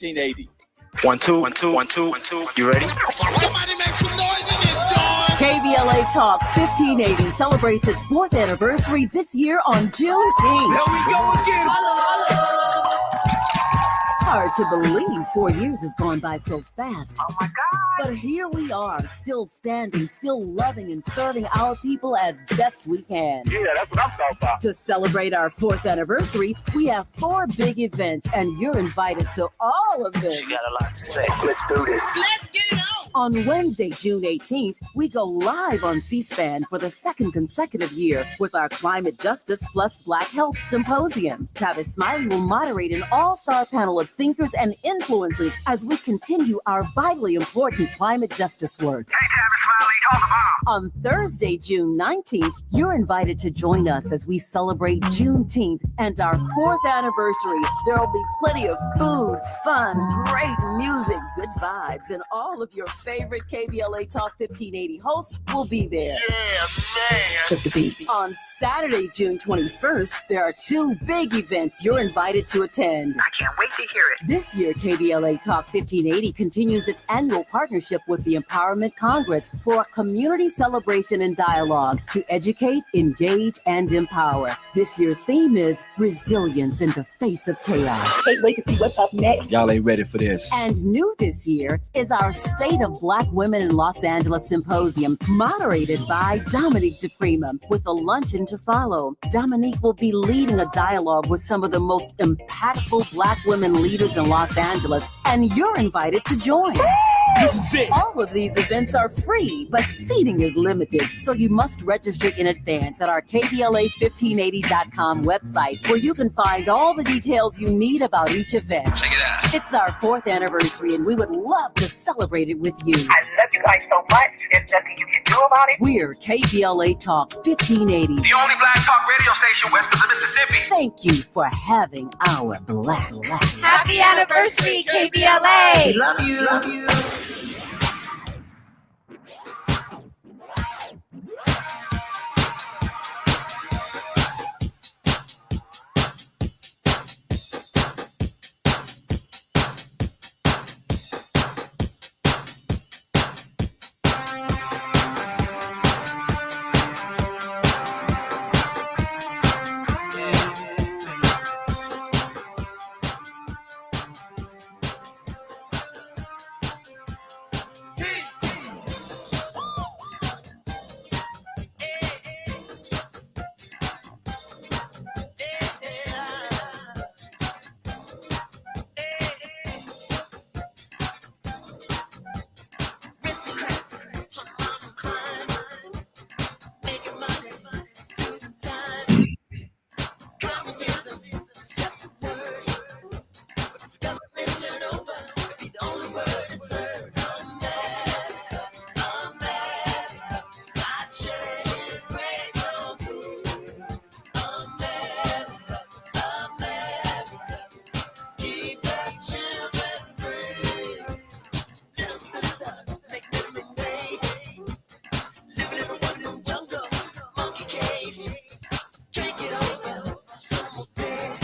1580. 1 2 1 2 1 2 1 2. You ready? Somebody make some noise in this joint. KBLA Talk 1580 celebrates its 4th anniversary this year on Juneteenth. Here we go again. Hard to believe 4 years has gone by so fast. Oh my God. But here we are, still standing, still loving and serving our people as best we can. Yeah, that's what I'm talking about. To celebrate our 4th anniversary, we have 4 big events, and you're invited to all of them. She got a lot to say. Let's do this. Let's get it on. On Wednesday, June 18th, we go live on C-SPAN for the 2nd consecutive year with our Climate Justice Plus Black Health Symposium. Tavis Smiley will moderate an all-star panel of thinkers and influencers as we continue our vitally important climate justice work. Hey, Tavis Smiley, on the bomb. On Thursday, June 19th, you're invited to join us as we celebrate Juneteenth and our 4th anniversary. There will be plenty of food, fun, great music, good vibes, and all of your favorite KBLA Talk 1580 hosts will be there. Yeah, man. Flip the beat. On Saturday, June 21st, there are 2 big events you're invited to attend. I can't wait to hear it. This year, KBLA Talk 1580 continues its annual partnership with the Empowerment Congress for a community celebration and dialogue to educate, engage, and empower. This year's theme is resilience in the face of chaos. Can't wait to see what's up next. Y'all ain't ready for this. And new this year is our State of Black Women in Los Angeles Symposium, moderated by Dominique DePrima, with a luncheon to follow. Dominique will be leading a dialogue with some of the most impactful Black women leaders in Los Angeles, and you're invited to join. This is it. All of these events are free, but seating is limited, so you must register in advance at our KBLA1580.com website, where you can find all the details you need about each event. Check it out. It's our 4th anniversary, and we would love to celebrate it with you. I love you guys so much. There's nothing you can do about it. We're KBLA Talk 1580. The only black talk radio station west of the Mississippi. Thank you for having our black. Happy anniversary, KBLA. Love you. Love you.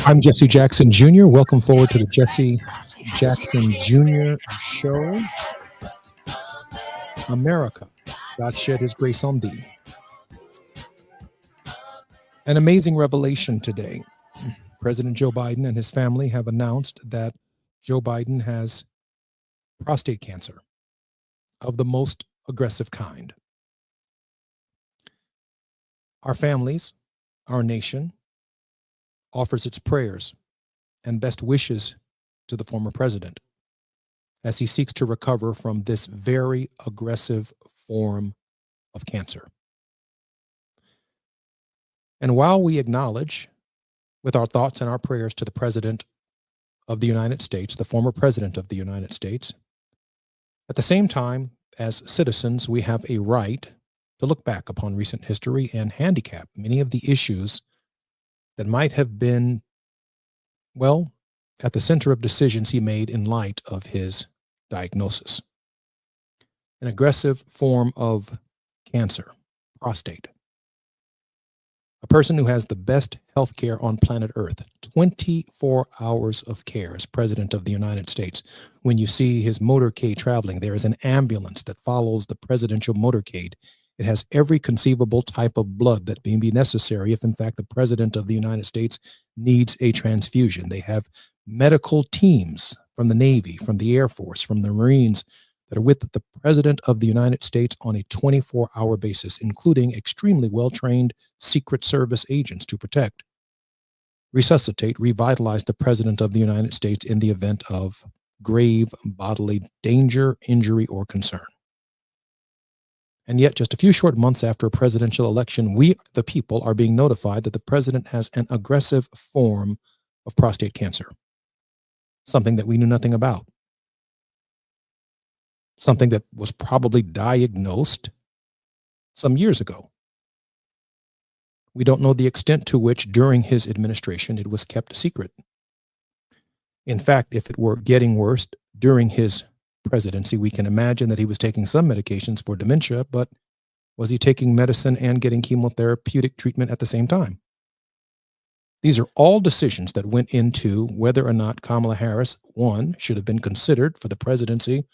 I'm Jesse Jackson Jr. Welcome forward to the Jesse Jackson Jr. Show. America, God shed his grace on thee. An amazing revelation today. President Joe Biden and his family have announced that Joe Biden has prostate cancer of the most aggressive kind. Our families, our nation, offers its prayers and best wishes to the former president as he seeks to recover from this very aggressive form of cancer. And while we acknowledge with our thoughts and our prayers to the President of the United States, the former President of the United States, at the same time, as citizens, we have a right to look back upon recent history and handicap many of the issues that might have been, well, at the center of decisions he made in light of his diagnosis. An aggressive form of cancer, prostate. A person who has the best health care on planet Earth, 24 hours of care as President of the United States. When you see his motorcade traveling, there is an ambulance that follows the presidential motorcade. It has every conceivable type of blood that may be necessary if, in fact, the President of the United States needs a transfusion. They have medical teams from the Navy, from the Air Force, from the Marines that are with the President of the United States on a 24-hour basis, including extremely well-trained Secret Service agents to protect, resuscitate, revitalize the President of the United States in the event of grave bodily danger, injury, or concern. And yet, just a few short months after a presidential election, we, the people, are being notified that the president has an aggressive form of prostate cancer, something that we knew nothing about, something that was probably diagnosed some years ago. We don't know the extent to which, during his administration, it was kept secret. In fact, if it were getting worse during his presidency, we can imagine that he was taking some medications for dementia, but was he taking medicine and getting chemotherapeutic treatment at the same time? These are all decisions that went into whether or not Kamala Harris, one, should have been considered for the presidency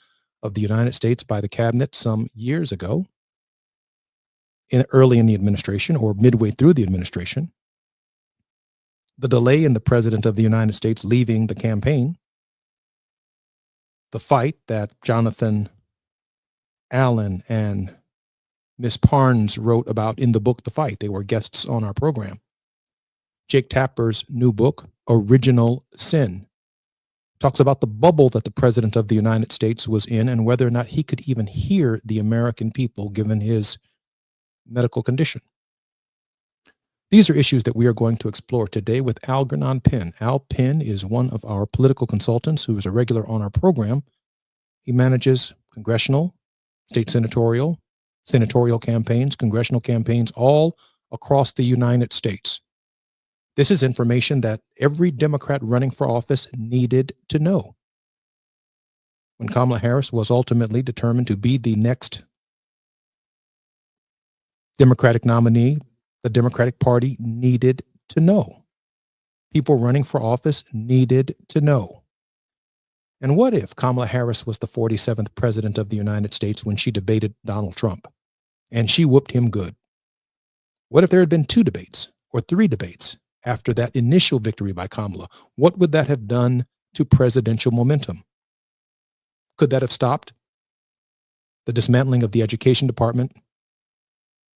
of the United States by the cabinet some years ago, early in the administration or midway through the administration. The delay in the President of the United States leaving the campaign, the fight that Jonathan Allen and Miss Parnes wrote about in the book, The Fight. They were guests on our program. Jake Tapper's new book, Original Sin, talks about the bubble that the President of the United States was in and whether or not he could even hear the American people given his medical condition. These are issues that we are going to explore today with Algernon Penn. Al Penn is one of our political consultants who is a regular on our program. He manages congressional, state senatorial campaigns, congressional campaigns all across the United States. This is information that every Democrat running for office needed to know. When Kamala Harris was ultimately determined to be the next Democratic nominee, the Democratic Party needed to know. People running for office needed to know. And what if Kamala Harris was the 47th president of the United States when she debated Donald Trump and she whooped him good? What if there had been 2 debates or 3 debates after that initial victory by Kamala? What would that have done to presidential momentum? Could that have stopped the dismantling of the Education Department,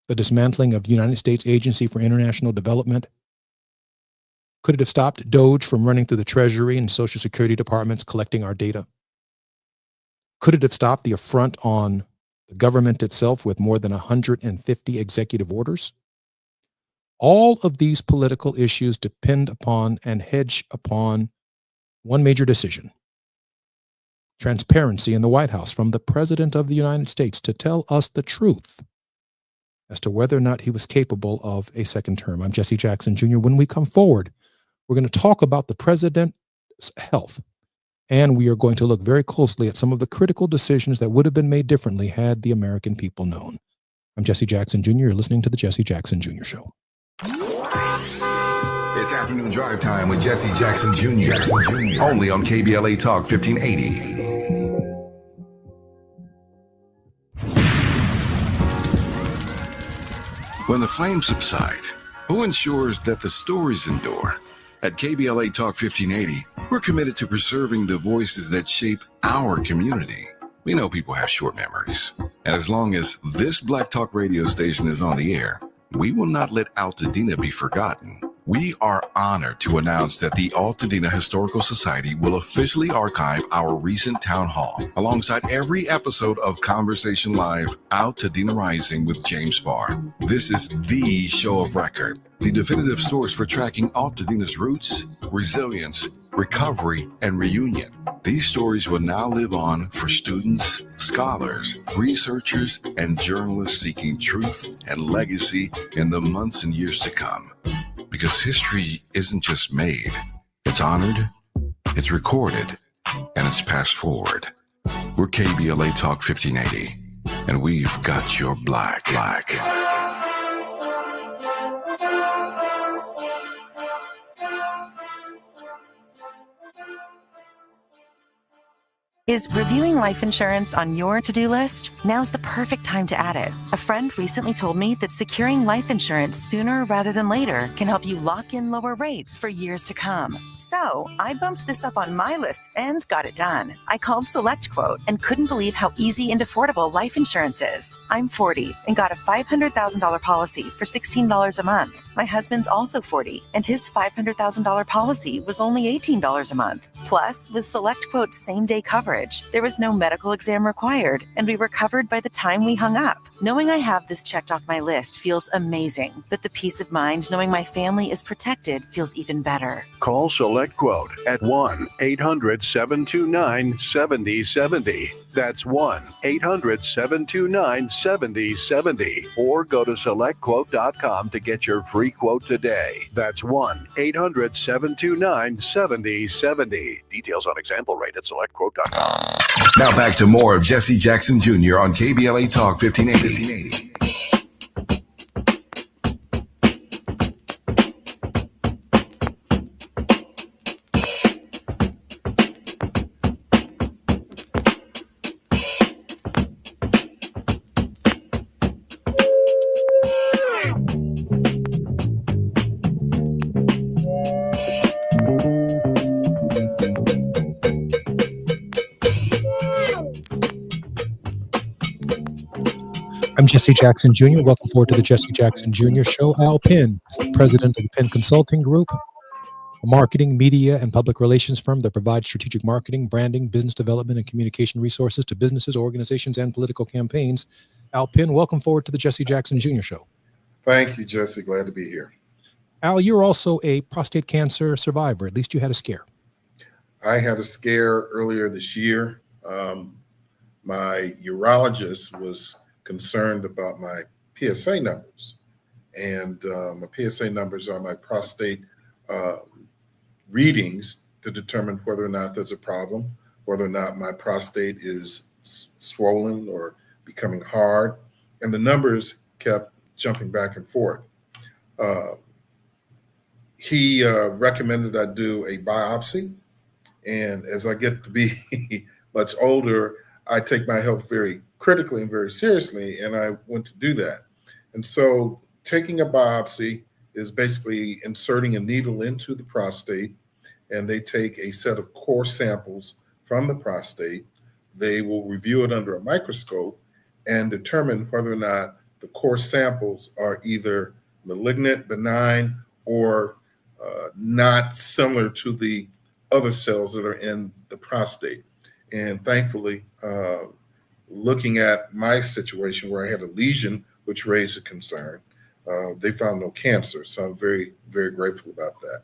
the dismantling of the United States Agency for International Development? Could it have stopped DOGE from running through the Treasury and Social Security departments collecting our data? Could it have stopped the affront on the government itself with more than 150 executive orders? All of these political issues depend upon and hedge upon one major decision: transparency in the White House from the President of the United States to tell us the truth as to whether or not he was capable of a second term. I'm Jesse Jackson Jr. When we come forward, we're going to talk about the president's health, and we are going to look very closely at some of the critical decisions that would have been made differently had the American people known. I'm Jesse Jackson Jr. You're listening to the Jesse Jackson Jr. Show. It's afternoon drive time with Jesse Jackson Jr. Only on KBLA Talk 1580. When the flames subside, who ensures that the stories endure? At KBLA Talk 1580, we're committed to preserving the voices that shape our community. We know people have short memories, and as long as this Black Talk radio station is on the air, we will not let Altadena be forgotten. We are honored to announce that the Altadena Historical Society will officially archive our recent town hall alongside every episode of Conversation Live, Altadena Rising with James Farr. This is the show of record, the definitive source for tracking Altadena's roots, resilience, recovery, and reunion. These stories will now live on for students, scholars, researchers, and journalists seeking truth and legacy in the months and years to come. Because history isn't just made, it's honored, it's recorded, and it's passed forward. We're KBLA Talk 1580, and we've got your black. Is reviewing life insurance on your to-do list? Now's the perfect time to add it. A friend recently told me that securing life insurance sooner rather than later can help you lock in lower rates for years to come. So I bumped this up on my list and got it done. I called SelectQuote and couldn't believe how easy and affordable life insurance is. I'm 40 and got a $500,000 policy for $16 a month. My husband's also 40 and his $500,000 policy was only $18 a month. Plus, with SelectQuote's same-day coverage, there was no medical exam required, and we were covered by the time we hung up. Knowing I have this checked off my list feels amazing, but the peace of mind knowing my family is protected feels even better. Call SelectQuote at 1-800-729-7070. That's 1-800-729-7070. Or go to SelectQuote.com to get your free quote today. That's 1-800-729-7070. Details on example rate at SelectQuote.com. Now back to more of Jesse Jackson Jr. on KBLA Talk 1580. I'm Jesse Jackson Jr. Welcome forward to the Jesse Jackson Jr. Show. Al Penn is the president of the Penn Consulting Group, a marketing, media, and public relations firm that provides strategic marketing, branding, business development, and communication resources to businesses, organizations, and political campaigns. Al Penn, welcome forward to the Jesse Jackson Jr. Show. Thank you, Jesse. Glad to be here. Al, you're also a prostate cancer survivor. At least you had a scare. I had a scare earlier this year. My urologist was concerned about my PSA numbers, and my PSA numbers are my prostate readings to determine whether or not there's a problem, whether or not my prostate is swollen or becoming hard, and the numbers kept jumping back and forth. He recommended I do a biopsy, and as I get to be much older, I take my health very critically and very seriously, and I went to do that. And so taking a biopsy is basically inserting a needle into the prostate, and they take a set of core samples from the prostate. They will review it under a microscope and determine whether or not the core samples are either malignant, benign, or not similar to the other cells that are in the prostate. And thankfully, looking at my situation where I had a lesion, which raised a concern, they found no cancer. So I'm very, very grateful about that.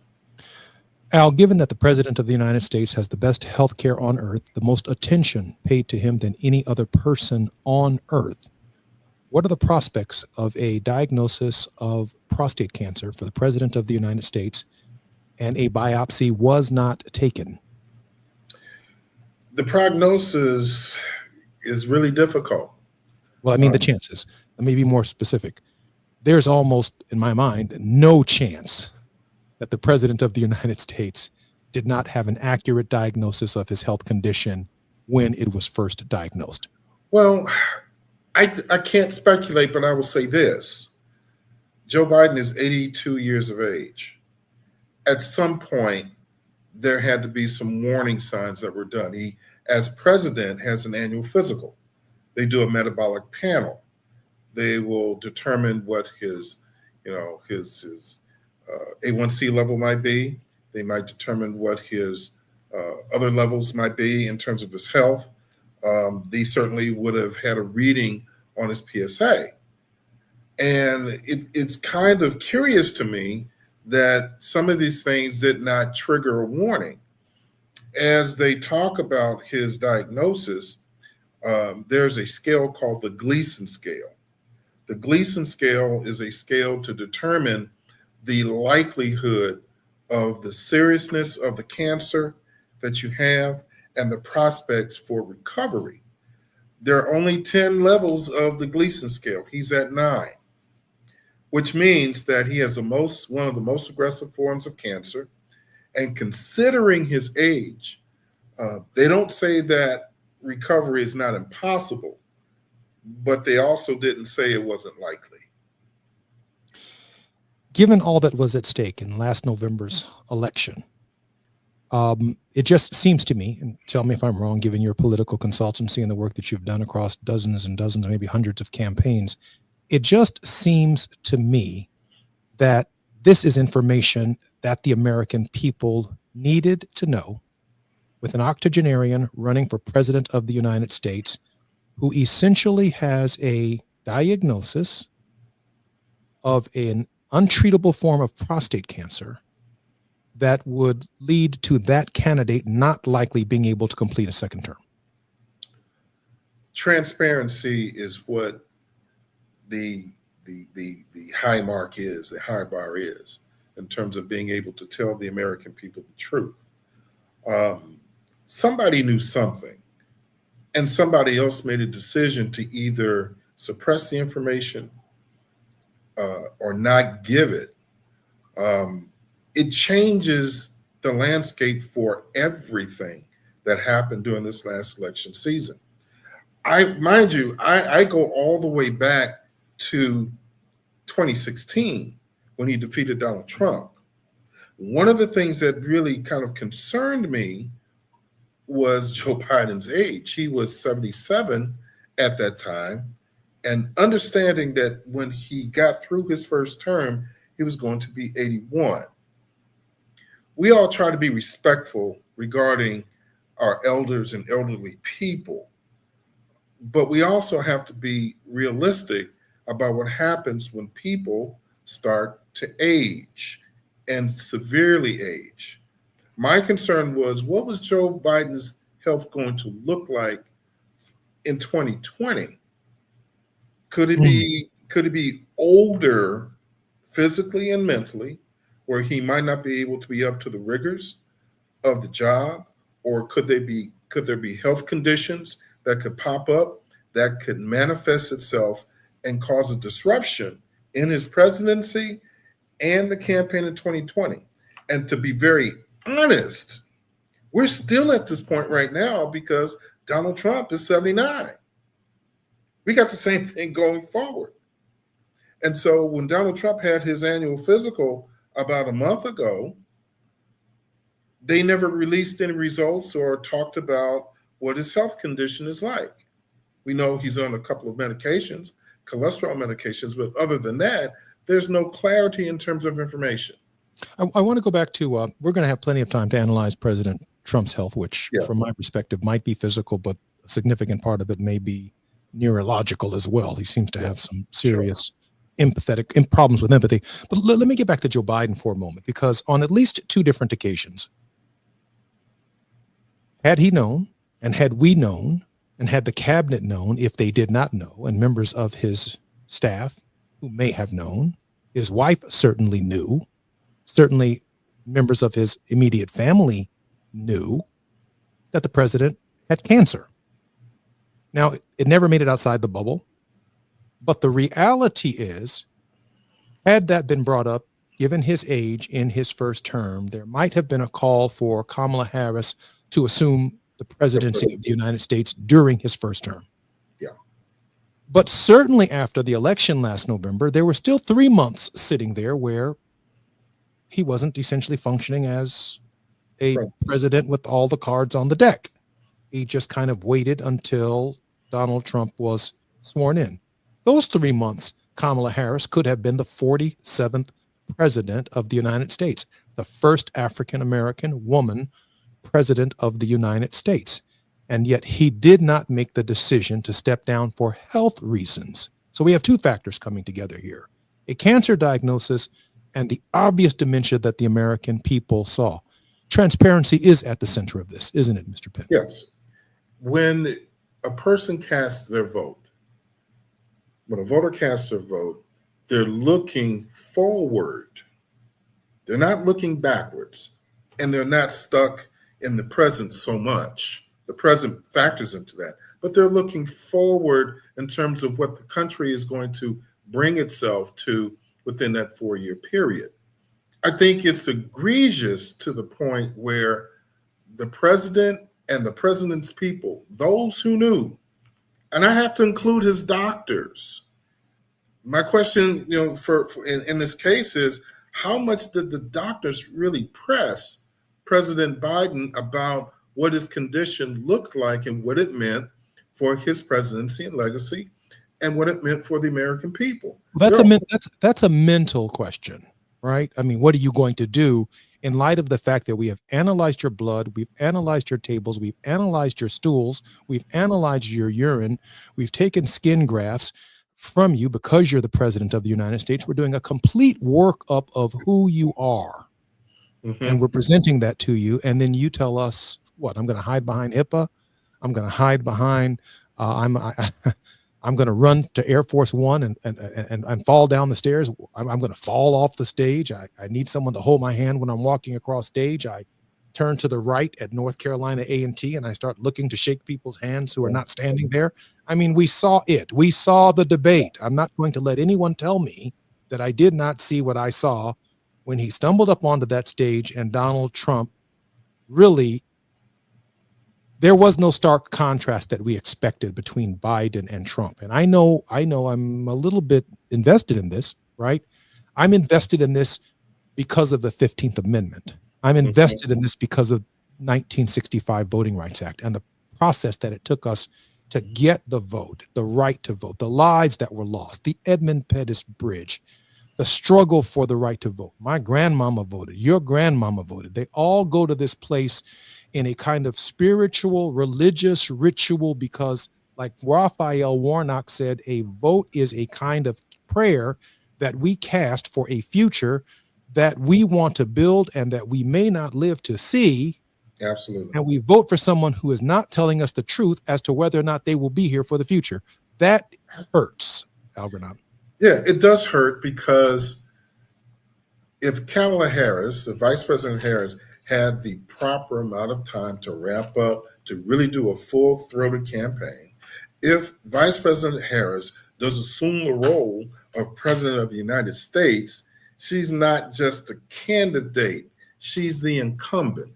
Al, given that the President of the United States has the best health care on earth, the most attention paid to him than any other person on earth, what are the prospects of a diagnosis of prostate cancer for the President of the United States and a biopsy was not taken? The prognosis is really difficult. Well, I mean, the chances. Let me be more specific. There's almost, in my mind, no chance that the President of the United States did not have an accurate diagnosis of his health condition when it was first diagnosed. Well, I can't speculate, but I will say this. Joe Biden is 82 years of age. At some point, there had to be some warning signs that were done. He, as president, has an annual physical. They do a metabolic panel. They will determine what his A1C level might be. They might determine what his other levels might be in terms of his health. They certainly would have had a reading on his PSA. And it's kind of curious to me that some of these things did not trigger a warning. As they talk about his diagnosis, there's a scale called the Gleason scale. The Gleason scale is a scale to determine the likelihood of the seriousness of the cancer that you have and the prospects for recovery. There are only 10 levels of the Gleason scale. He's at 9, which means that he has one of the most aggressive forms of cancer. And considering his age, they don't say that recovery is not impossible, but they also didn't say it wasn't likely. Given all that was at stake in last November's election, it just seems to me, and tell me if I'm wrong, given your political consultancy and the work that you've done across dozens and dozens, maybe hundreds of campaigns, it just seems to me that this is information that the American people needed to know, with an octogenarian running for president of the United States who essentially has a diagnosis of an untreatable form of prostate cancer that would lead to that candidate not likely being able to complete a second term. Transparency is what the high mark is, the high bar is, in terms of being able to tell the American people the truth. Somebody knew something, and somebody else made a decision to either suppress the information or not give it. It changes the landscape for everything that happened during this last election season. Mind you, I go all the way back to 2016 when he defeated Donald Trump. One of the things that really kind of concerned me was Joe Biden's age. He was 77 at that time, and understanding that when he got through his first term, he was going to be 81. We all try to be respectful regarding our elders and elderly people, but we also have to be realistic about what happens when people start to age and severely age. My concern was, what was Joe Biden's health going to look like in 2020? Could it be older physically and mentally, where he might not be able to be up to the rigors of the job? Or could there be health conditions that could pop up that could manifest itself and cause a disruption in his presidency and the campaign in 2020? And to be very honest, we're still at this point right now because Donald Trump is 79. We got the same thing going forward. And so when Donald Trump had his annual physical about a month ago, they never released any results or talked about what his health condition is like. We know he's on a couple of medications, cholesterol medications, but other than that, there's no clarity in terms of information. I want to go back to, we're going to have plenty of time to analyze President Trump's health, which from my perspective might be physical, but a significant part of it may be neurological as well. He seems to have some serious empathetic problems with empathy. But let me get back to Joe Biden for a moment, because on at least two different occasions, had he known, and had we known, and had the cabinet known, if they did not know, and members of his staff who may have known, his wife certainly knew, certainly members of his immediate family knew that the president had cancer. Now, it never made it outside the bubble, but the reality is, had that been brought up, given his age in his first term, there might have been a call for Kamala Harris to assume the presidency of the United States during his first term. Yeah. But certainly after the election last November, there were still 3 months sitting there where he wasn't essentially functioning as a president with all the cards on the deck. He just kind of waited until Donald Trump was sworn in. Those 3 months, Kamala Harris could have been the 47th president of the United States, the first African-American woman president of the United States. And yet he did not make the decision to step down for health reasons. So we have two factors coming together here: a cancer diagnosis and the obvious dementia that the American people saw. Transparency is at the center of this, isn't it, Mr. Penn? Yes. When a person casts their vote, when a voter casts their vote, they're looking forward. They're not looking backwards, and they're not stuck in the present so much. The present factors into that, but they're looking forward in terms of what the country is going to bring itself to within that 4-year period. I think it's egregious to the point where the president and the president's people, those who knew, and I have to include his doctors. My question, for in this case is, how much did the doctors really press President Biden about what his condition looked like and what it meant for his presidency and legacy, and what it meant for the American people? That's a mental question, right? I mean, what are you going to do in light of the fact that we have analyzed your blood, we've analyzed your tables, we've analyzed your stools, we've analyzed your urine, we've taken skin grafts from you because you're the president of the United States. We're doing a complete workup of who you are. Mm-hmm. And we're presenting that to you. And then you tell us what? I'm going to hide behind HIPAA. I'm going to hide behind, I'm going to run to Air Force One and fall down the stairs. I'm going to fall off the stage. I need someone to hold my hand when I'm walking across stage. I turn to the right at North Carolina A&T and I start looking to shake people's hands who are not standing there. I mean, we saw it. We saw the debate. I'm not going to let anyone tell me that I did not see what I saw when he stumbled up onto that stage and Donald Trump really, there was no stark contrast that we expected between Biden and Trump. And I know I'm a little bit invested in this, right? I'm invested in this because of the 15th Amendment. I'm invested in this because of 1965 Voting Rights Act and the process that it took us to get the vote, the right to vote, the lives that were lost, the Edmund Pettus Bridge, the struggle for the right to vote. My grandmama voted. Your grandmama voted. They all go to this place in a kind of spiritual, religious ritual because, like Raphael Warnock said, a vote is a kind of prayer that we cast for a future that we want to build and that we may not live to see. Absolutely. And we vote for someone who is not telling us the truth as to whether or not they will be here for the future. That hurts, Algernon. Yeah, it does hurt because if Kamala Harris, the Vice President Harris, had the proper amount of time to wrap up, to really do a full-throated campaign, if Vice President Harris does assume the role of President of the United States, she's not just a candidate, she's the incumbent.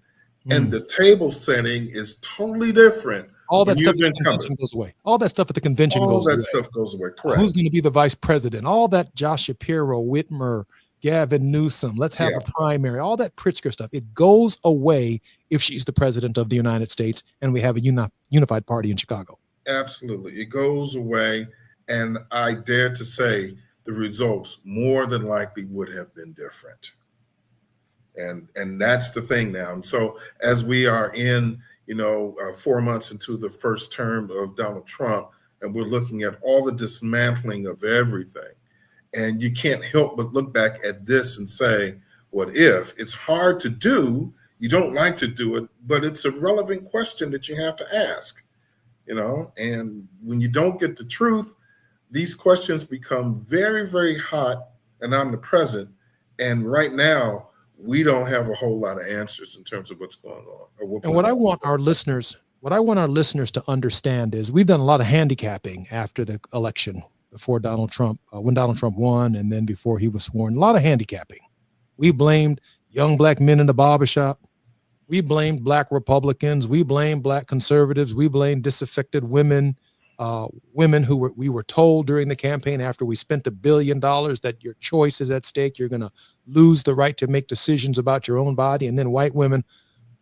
And the table setting is totally different. All that stuff at the convention goes away. All that stuff at the convention goes away. All that stuff goes away, correct. Who's going to be the vice president? All that Josh Shapiro, Whitmer, Gavin Newsom, let's have a primary, all that Pritzker stuff. It goes away if she's the president of the United States and we have a unified party in Chicago. Absolutely. It goes away. And I dare to say the results more than likely would have been different. And that's the thing now. And so as we are in, 4 months into the first term of Donald Trump, and we're looking at all the dismantling of everything, and you can't help but look back at this and say, what if? It's hard to do. You don't like to do it, but it's a relevant question that you have to ask, and when you don't get the truth, these questions become very, very hot and omnipresent. And right now, we don't have a whole lot of answers in terms of what's going on. And what I want our listeners to understand is we've done a lot of handicapping after the election, before Donald Trump, when Donald Trump won, and then before he was sworn, a lot of handicapping. We blamed young black men in the barbershop. We blamed black Republicans. We blamed black conservatives. We blamed disaffected women, women who we were told during the campaign after we spent $1 billion that your choice is at stake. You're going to lose the right to make decisions about your own body. And then white women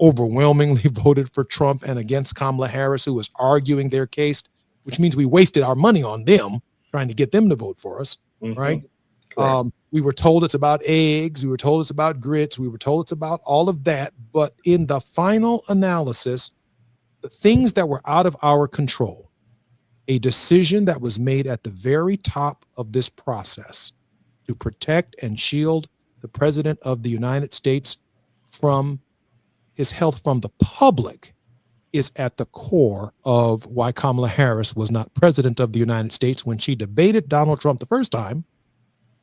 overwhelmingly voted for Trump and against Kamala Harris, who was arguing their case, which means we wasted our money on them trying to get them to vote for us, right? We were told it's about eggs. We were told it's about grits. We were told it's about all of that. But in the final analysis, the things that were out of our control, a decision that was made at the very top of this process to protect and shield the president of the United States from his health from the public, is at the core of why Kamala Harris was not president of the United States when she debated Donald Trump the first time,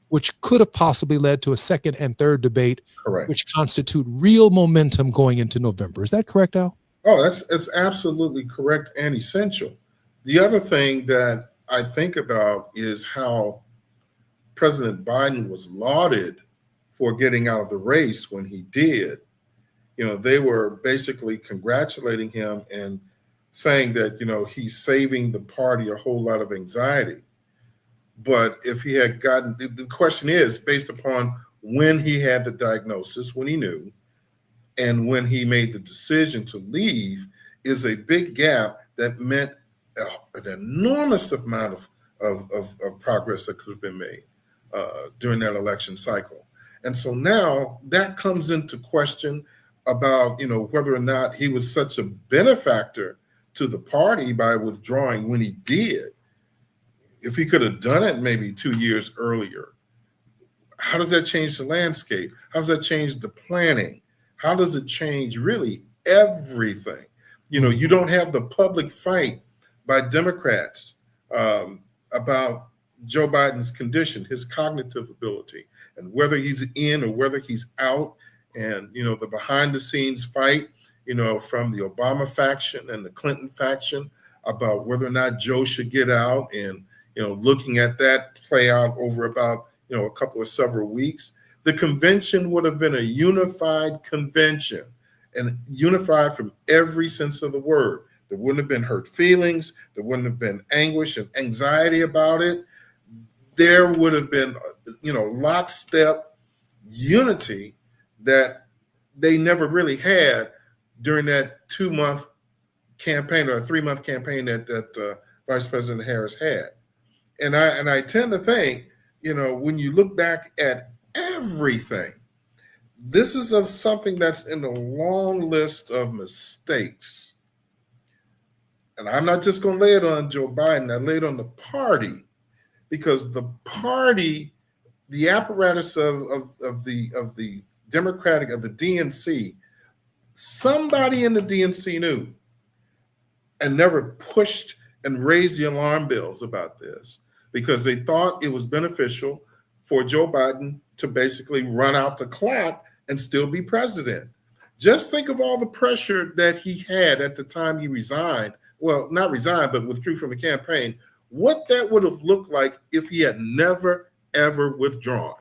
which could have possibly led to a second and third debate, which constitute real momentum going into November. Is that correct, Al? Oh, that's absolutely correct and essential. The other thing that I think about is how President Biden was lauded for getting out of the race when he did. they were basically congratulating him and saying that, he's saving the party a whole lot of anxiety. But if he had gotten, the question is based upon when he had the diagnosis, when he knew, and when he made the decision to leave, is a big gap that meant an enormous amount of progress that could have been made during that election cycle. And so now that comes into question about, whether or not he was such a benefactor to the party by withdrawing when he did. If he could have done it maybe 2 years earlier, how does that change the landscape? How does that change the planning? How does it change really everything? You don't have the public fight by Democrats about Joe Biden's condition, his cognitive ability, and whether he's in or whether he's out, and the behind the scenes fight, from the Obama faction and the Clinton faction about whether or not Joe should get out, and looking at that play out over about a couple of several weeks. The convention would have been a unified convention, and unified from every sense of the word. There wouldn't have been hurt feelings. There wouldn't have been anguish and anxiety about it. There would have been, lockstep unity that they never really had during that 2-month campaign or a 3-month campaign that Vice President Harris had. And I tend to think, when you look back at everything, this is of something that's in the long list of mistakes. And I'm not just going to lay it on Joe Biden. I lay it on the party, because the party, the apparatus of the Democratic, of the DNC, somebody in the DNC knew and never pushed and raised the alarm bells about this, because they thought it was beneficial for Joe Biden to basically run out the clock and still be president. Just think of all the pressure that he had at the time he resigned. Well, not resigned, but withdrew from the campaign. What that would have looked like if he had never, ever withdrawn.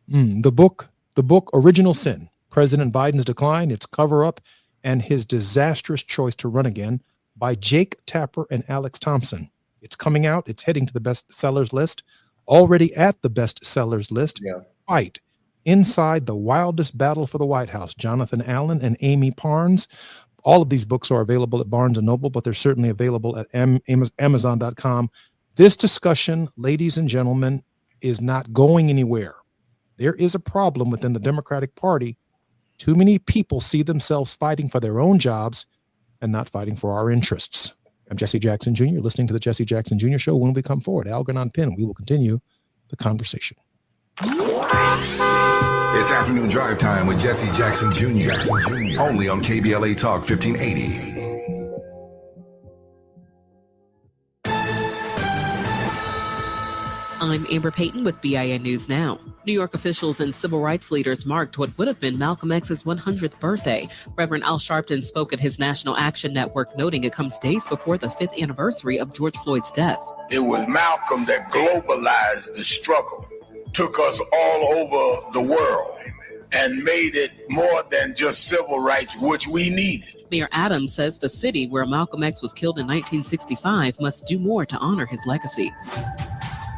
The book, Original Sin, President Biden's Decline, Its Cover-Up, and His Disastrous Choice to Run Again, by Jake Tapper and Alex Thompson. It's coming out. It's heading to the bestsellers list. Already at the bestsellers list. Yeah. Fight Inside the Wildest Battle for the White House, Jonathan Allen and Amy Parnes. All of these books are available at Barnes & Noble, but they're certainly available at Amazon.com. This discussion, ladies and gentlemen, is not going anywhere. There is a problem within the Democratic Party. Too many people see themselves fighting for their own jobs and not fighting for our interests. I'm Jesse Jackson Jr., listening to the Jesse Jackson Jr. Show. When we come forward, Algernon Penn, we will continue the conversation. It's afternoon drive time with Jesse Jackson Jr. Only on KBLA Talk 1580. I'm Amber Payton with BIN News Now. New York officials and civil rights leaders marked what would have been Malcolm X's 100th birthday. Reverend Al Sharpton spoke at his National Action Network, noting it comes days before the 5th anniversary of George Floyd's death. It was Malcolm that globalized the struggle, took us all over the world, and made it more than just civil rights, which we needed. Mayor Adams says the city where Malcolm X was killed in 1965 must do more to honor his legacy.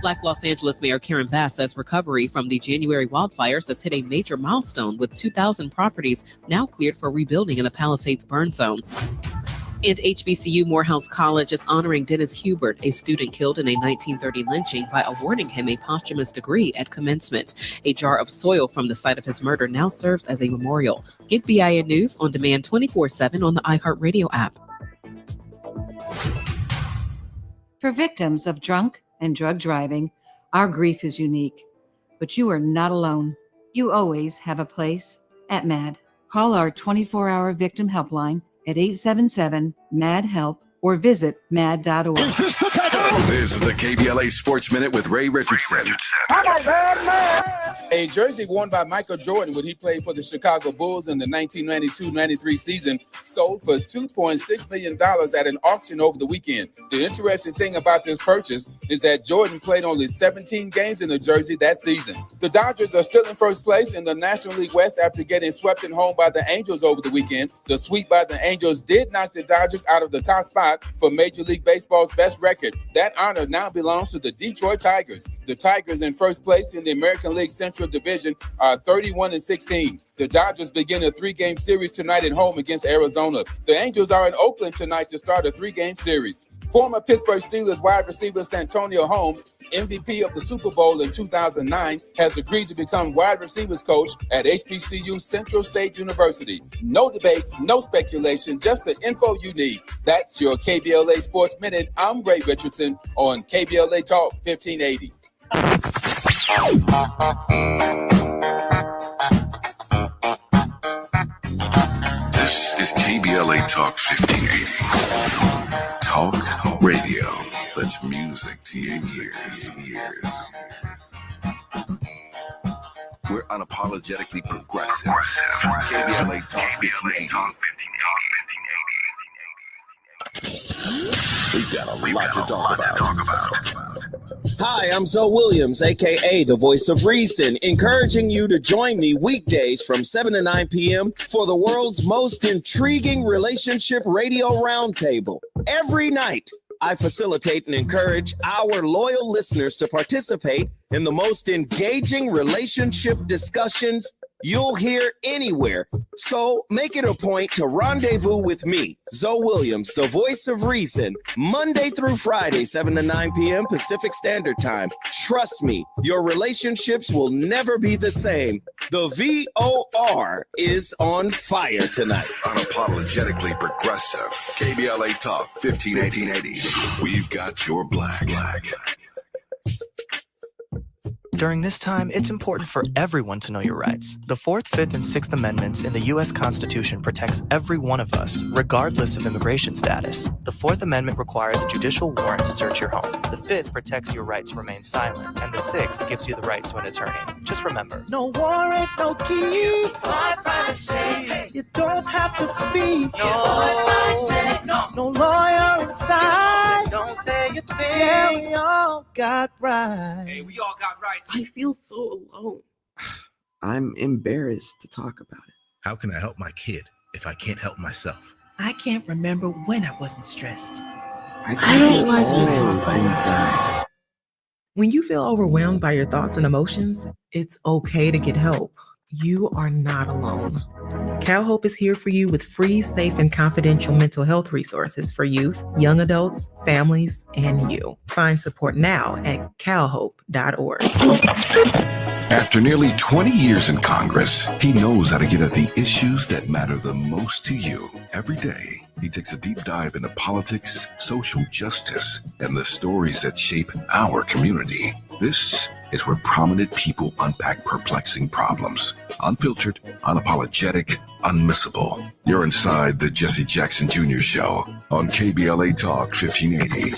Black Los Angeles Mayor Karen Bass says recovery from the January wildfires has hit a major milestone, with 2,000 properties now cleared for rebuilding in the Palisades burn zone. And HBCU Morehouse College is honoring Dennis Hubert, a student killed in a 1930 lynching, by awarding him a posthumous degree at commencement. A jar of soil from the site of his murder now serves as a memorial. Get BIN News on demand 24/7 on the iHeartRadio app. For victims of drunk and drug driving, our grief is unique. But you are not alone. You always have a place at MAD. Call our 24-hour victim helpline at 877-MAD-HELP or visit mad.org. This is the KBLA Sports Minute with Ray Richardson. A jersey worn by Michael Jordan when he played for the Chicago Bulls in the 1992-93 season sold for $2.6 million at an auction over the weekend. The interesting thing about this purchase is that Jordan played only 17 games in the jersey that season. The Dodgers are still in first place in the National League West after getting swept at home by the Angels over the weekend. The sweep by the Angels did knock the Dodgers out of the top spot for Major League Baseball's best record. That honor now belongs to the Detroit Tigers. The Tigers in first place in the American League Central Division are 31-16. The Dodgers begin a 3-game series tonight at home against Arizona. The Angels are in Oakland tonight to start a 3-game series. Former Pittsburgh Steelers wide receiver Santonio Holmes, MVP of the Super Bowl in 2009, has agreed to become wide receivers coach at HBCU Central State University. No debates, no speculation, just the info you need. That's your KBLA Sports Minute. I'm Ray Richardson on KBLA Talk 1580. This is KBLA Talk 1580. Talk radio. That's music to your ears. We're unapologetically progressive. KBLA Talk 1580. We've got a lot to talk about. Hi, I'm Zoe Williams, a.k.a. the voice of reason, encouraging you to join me weekdays from 7 to 9 p.m. for the world's most intriguing relationship radio roundtable. Every night, I facilitate and encourage our loyal listeners to participate in the most engaging relationship discussions you'll hear anywhere. So make it a point to rendezvous with me, Zoe Williams, the voice of reason, Monday through Friday, 7 to 9 p.m. Pacific Standard Time. Trust me, your relationships will never be the same. The VOR is on fire tonight. Unapologetically progressive. KBLA Talk 1580. We've got your black. During this time, it's important for everyone to know your rights. The 4th, 5th, and 6th Amendments in the U.S. Constitution protects every one of us, regardless of immigration status. The 4th Amendment requires a judicial warrant to search your home. The 5th protects your right to remain silent, and the 6th gives you the right to an attorney. Just remember, No warrant, no key. My privacy. You don't have to speak. No lawyer inside. Don't say a thing. Yeah, we all got rights. Hey, we all got rights. I feel so alone. I'm embarrassed to talk about it. How can I help my kid if I can't help myself? I can't remember when I wasn't stressed. I don't like it inside. When you feel overwhelmed by your thoughts and emotions, it's okay to get help. You are not alone. CalHope is here for you with free, safe, and confidential mental health resources for youth, young adults, families, and you. Find support now at calhope.org. After nearly 20 years in Congress, he knows how to get at the issues that matter the most to you. Every day, he takes a deep dive into politics, social justice, and the stories that shape our community. This is where prominent people unpack perplexing problems. Unfiltered, unapologetic, unmissable. You're inside the Jesse Jackson Jr. Show on KBLA Talk 1580.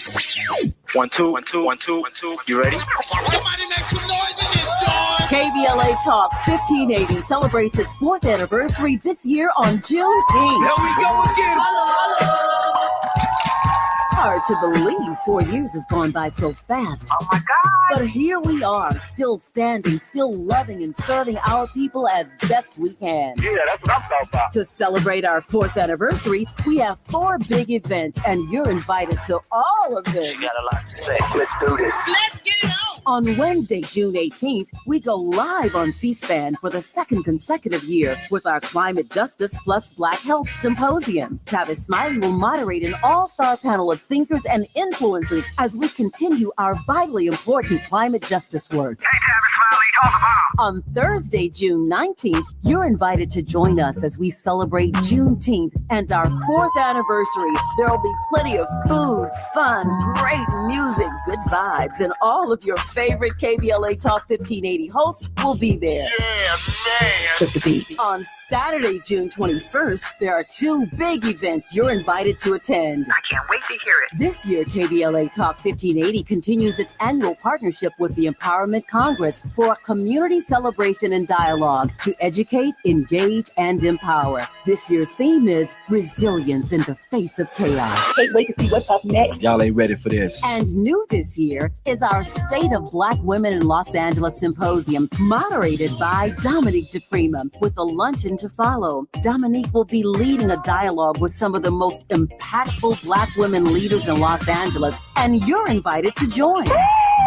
1 2 1 2 1 2 1 2. You ready? Somebody make some noise in this joint. KBLA Talk 1580 celebrates its 4th anniversary this year on Juneteenth. Here we go again. Hard to believe 4 years has gone by so fast. Oh my God. But here we are, still standing, still loving and serving our people as best we can. Yeah, that's what I'm talking about. To celebrate our 4th anniversary, we have 4 big events, and you're invited to all of them. She got a lot to say. Let's do this. Let's get it on. On Wednesday, June 18th, we go live on C-SPAN for the 2nd consecutive year with our Climate Justice Plus Black Health Symposium. Tavis Smiley will moderate an all-star panel of thinkers and influencers as we continue our vitally important climate justice work. Hey, Tavis Smiley, talk about. On Thursday, June 19th, you're invited to join us as we celebrate Juneteenth and our 4th anniversary. There will be plenty of food, fun, great music, good vibes, and all of your favorite KBLA Talk 1580 host will be there. Yeah, man. Flip the beat. On Saturday, June 21st, there are two big events you're invited to attend. I can't wait to hear it. This year, KBLA Talk 1580 continues its annual partnership with the Empowerment Congress for a community celebration and dialogue to educate, engage, and empower. This year's theme is Resilience in the Face of Chaos. Can't wait to see what's up next. Y'all ain't ready for this. And new this year is our State of Black Women in Los Angeles Symposium, moderated by Dominique DePrima, with a luncheon to follow. Dominique will be leading a dialogue with some of the most impactful Black women leaders in Los Angeles, and you're invited to join.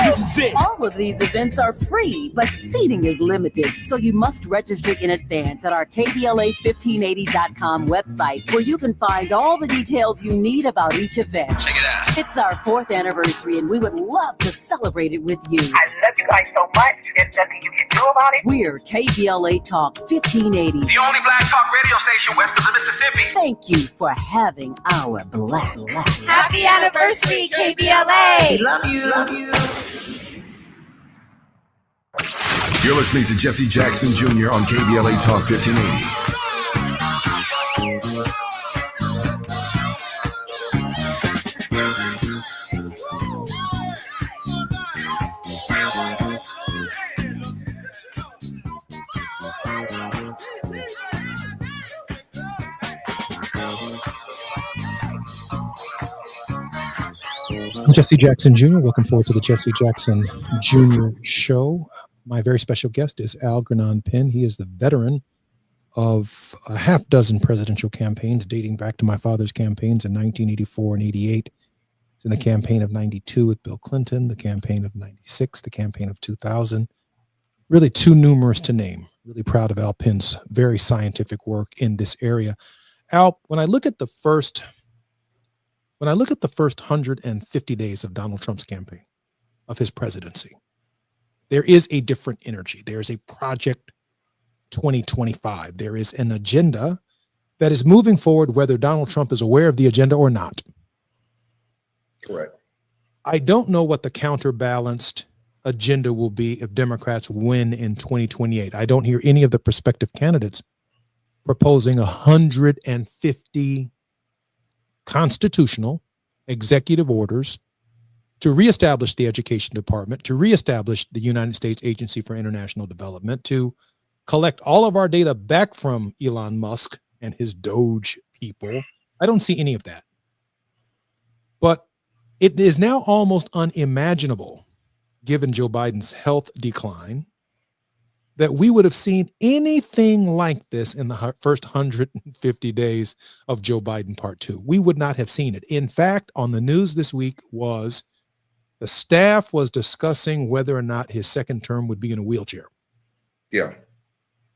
This is it. All of these events are free, but seating is limited, so you must register in advance at our KBLA1580.com website, where you can find all the details you need about each event. Check it out. It's our 4th anniversary, and we would love to celebrate it with you. I love you guys so much. There's nothing you can do about it. We're KBLA Talk 1580. The only black talk radio station west of the Mississippi. Thank you for having our black. Happy anniversary, KBLA. We love you. Love you. You're listening to Jesse Jackson Jr. on KBLA Talk 1580. I'm Jesse Jackson Jr. Welcome forward to the Jesse Jackson Jr. Show. My very special guest is Algernon Penn. He is the veteran of a half dozen presidential campaigns dating back to my father's campaigns in 1984 and 88. He's in the campaign of 92 with Bill Clinton, the campaign of 96, the campaign of 2000. Really too numerous to name. Really proud of Al Penn's very scientific work in this area. Al, when I look at the first 150 days of Donald Trump's campaign, of his presidency, there is a different energy. There is a Project 2025. There is an agenda that is moving forward, whether Donald Trump is aware of the agenda or not. Correct. I don't know what the counterbalanced agenda will be if Democrats win in 2028. I don't hear any of the prospective candidates proposing 150 constitutional executive orders to reestablish the Education Department, to reestablish the United States Agency for International Development, to collect all of our data back from Elon Musk and his Doge people. I don't see any of that. But it is now almost unimaginable, given Joe Biden's health decline, that we would have seen anything like this in the first 150 days of Joe Biden Part 2. We would not have seen it. In fact, on the news this week was the staff was discussing whether or not his second term would be in a wheelchair. Yeah.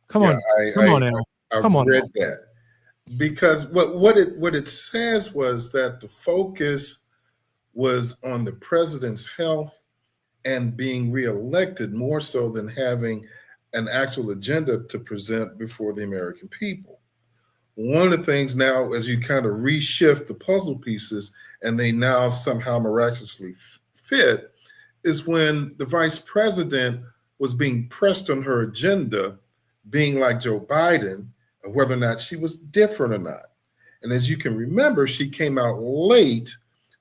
Come on, Al. Come on, read Al. that because what it says was that the focus was on the president's health and being reelected more so than having an actual agenda to present before the American people. One of the things now, as you kind of reshift the puzzle pieces and they now somehow miraculously fit, is when the vice president was being pressed on her agenda, being like Joe Biden, whether or not she was different or not. And as you can remember, she came out late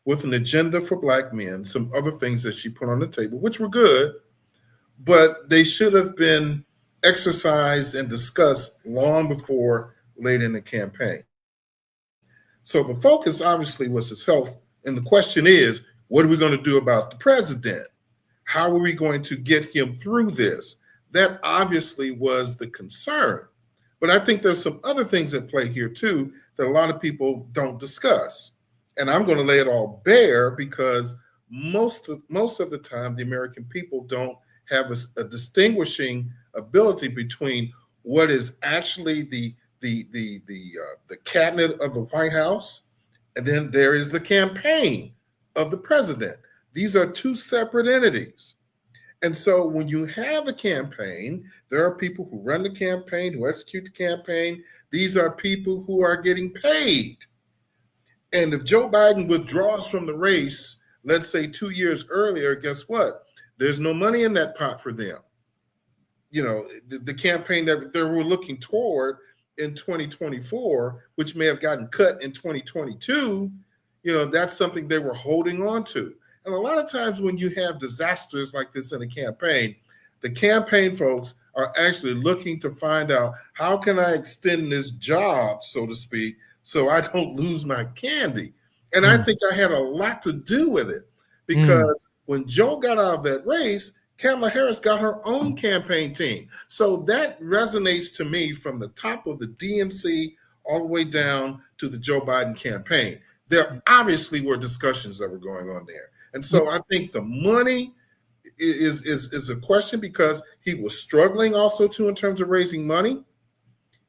with an agenda for Black men, some other things that she put on the table, which were good, but they should have been exercised and discussed long before late in the campaign. So the focus obviously was his health. And the question is, what are we going to do about the president? How are we going to get him through this? That obviously was the concern. But I think there's some other things at play here too that a lot of people don't discuss. And I'm going to lay it all bare because most of the time, the American people don't have a distinguishing ability between what is actually the cabinet of the White House, and then there is the campaign of the president. These are two separate entities. And so when you have a campaign, there are people who run the campaign, who execute the campaign. These are people who are getting paid. And if Joe Biden withdraws from the race, let's say 2 years earlier, guess what? There's no money in that pot for them. You know, the campaign that they were looking toward in 2024, which may have gotten cut in 2022, you know, that's something they were holding on to. And a lot of times when you have disasters like this in a campaign, the campaign folks are actually looking to find out, how can I extend this job, so to speak, so I don't lose my candy? And I think I had a lot to do with it, because when Joe got out of that race, Kamala Harris got her own campaign team. So that resonates to me from the top of the DNC all the way down to the Joe Biden campaign. There obviously were discussions that were going on there. And so I think the money is a question, because he was struggling also too in terms of raising money.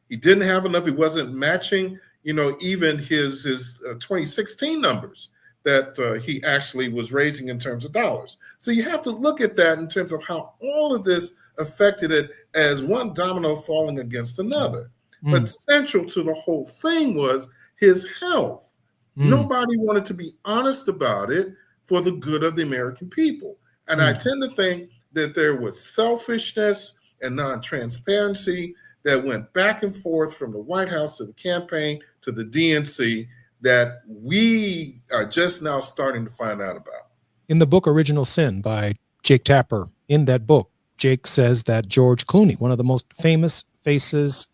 He didn't have enough. He wasn't matching, you know, even his 2016 numbers that he actually was raising in terms of dollars. So you have to look at that in terms of how all of this affected it as one domino falling against another. But central to the whole thing was his health. Nobody wanted to be honest about it for the good of the American people. And I tend to think that there was selfishness and non-transparency that went back and forth from the White House to the campaign to the DNC that we are just now starting to find out about. In the book Original Sin by Jake Tapper, in that book, Jake says that George Clooney, one of the most famous faces